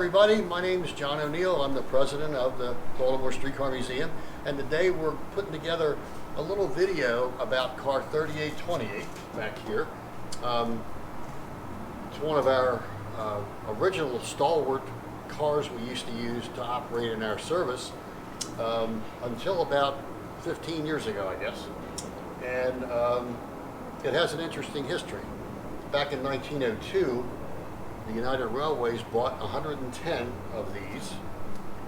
everybody, my name is John O'Neill. I'm the president of the Baltimore Streetcar Museum, and today we're putting together a little video about car 3828 back here. It's one of our original stalwart cars we used to use to operate in our service until about 15 years ago, I guess. And it has an interesting history. Back in 1902, the United Railways bought 110 of these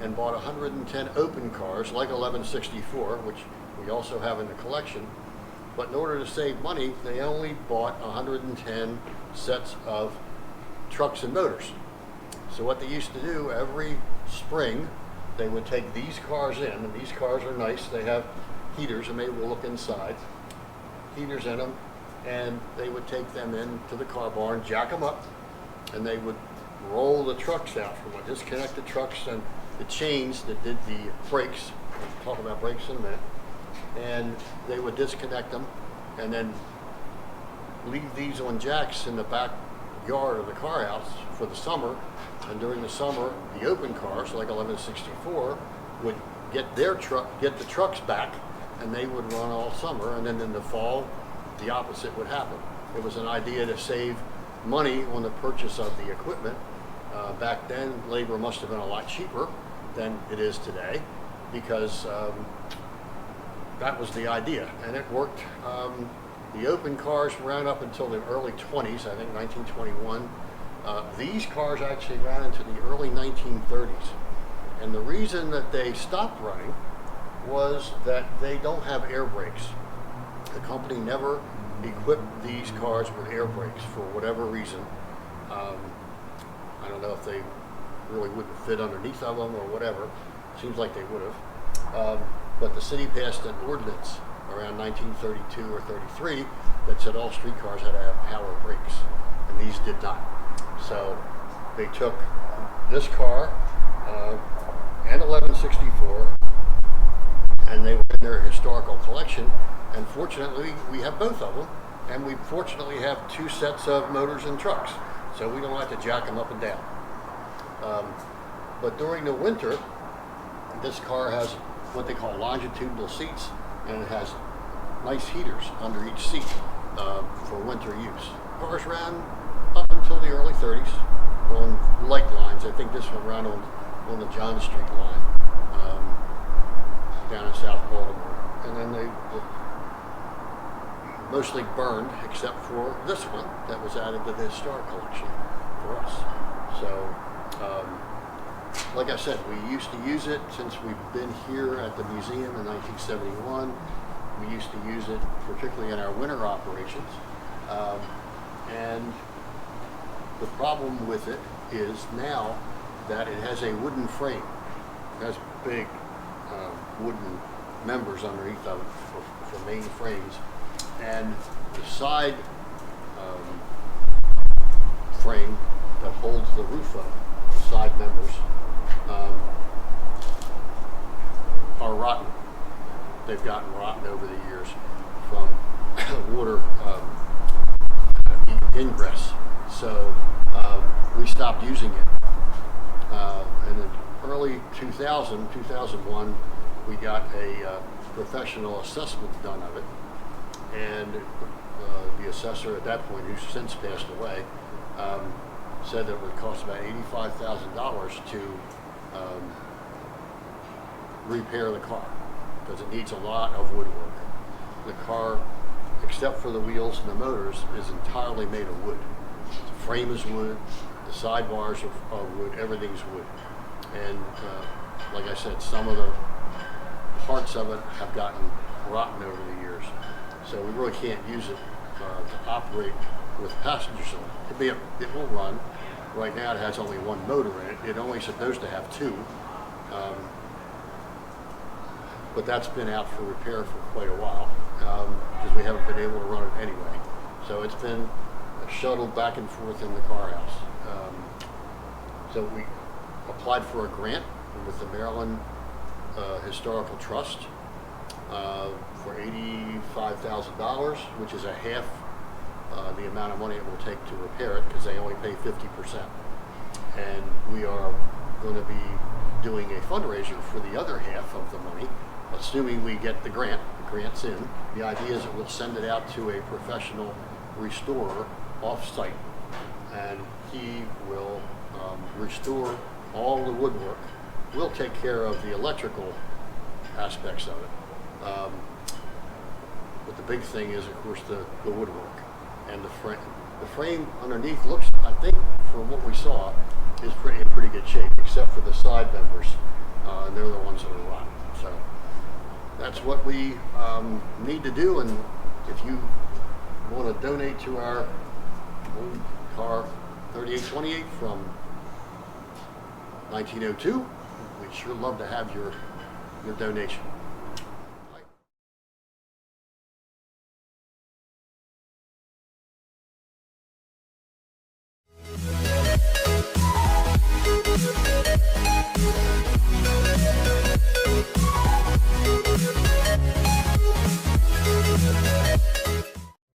and bought 110 open cars like 1164, which we also have in the collection. But in order to save money, they only bought 110 sets of trucks and motors. So what they used to do every spring, they would take these cars in, and these cars are nice. They have heaters, and maybe we'll look inside. Heaters in them, and they would take them into the car barn, jack them up, and they would roll the trucks out from it, disconnect the trucks and the chains that did the brakes. We'll talk about brakes in a minute. And they would disconnect them and then leave these on jacks in the backyard of the car house for the summer. And during the summer, the open cars, like 1164, would get the trucks back, and they would run all summer. And then in the fall, the opposite would happen. It was an idea to save money on the purchase of the equipment. Back then, labor must have been a lot cheaper than it is today, because that was the idea, and it worked. The open cars ran up until the early 20s, I think 1921. These cars actually ran into the early 1930s, and the reason that they stopped running was that they don't have air brakes. The company never equipped these cars with air brakes for whatever reason. I don't know if they really wouldn't fit underneath of them or whatever. Seems like they would have. But the city passed an ordinance around 1932 or 33 that said all streetcars had to have power brakes, and these did not. So they took this car and 1164, and they were in their historical collection. And fortunately, we have both of them, and we fortunately have two sets of motors and trucks, so we don't have to jack them up and down. But during the winter, this car has what they call longitudinal seats, and it has nice heaters under each seat for winter use. Cars ran up until the early 30s on light lines. I think this one ran on the John Street line down in South Baltimore, and then they were mostly burned, except for this one that was added to the historic collection for us. So, like I said, we used to use it since we've been here at the museum in 1971. We used to use it particularly in our winter operations. And the problem with it is now that it has a wooden frame. It has big wooden members underneath of it for main frames. And the side frame that holds the roof up, the side members, are rotten. They've gotten rotten over the years from water ingress. So we stopped using it. In the early 2001, we got a professional assessment done of it. And the assessor at that point, who's since passed away, said that it would cost about $85,000 to repair the car, because it needs a lot of woodwork. The car, except for the wheels and the motors, is entirely made of wood. The frame is wood, the sidebars are wood, everything's wood. And like I said, some of the parts of it have gotten rotten over the years. So we really can't use it to operate with passengers on it. It will run. Right now it has only one motor in it. It's only supposed to have two. But that's been out for repair for quite a while, because we haven't been able to run it anyway. So it's been shuttled back and forth in the car house. So we applied for a grant with the Maryland Historical Trust for $85,000, which is a half the amount of money it will take to repair it, because they only pay 50%. And we are going to be doing a fundraiser for the other half of the money, assuming we get the grant's in. The idea is that we'll send it out to a professional restorer off-site, and he will restore all the woodwork. We'll take care of the electrical aspects of it. But the big thing is, of course, the woodwork and the frame. The frame underneath looks, I think, from what we saw, is in pretty good shape, except for the side members, and they're the ones that are rotten. So that's what we need to do. And if you want to donate to our old car 3828 from 1902, we'd sure love to have your donation.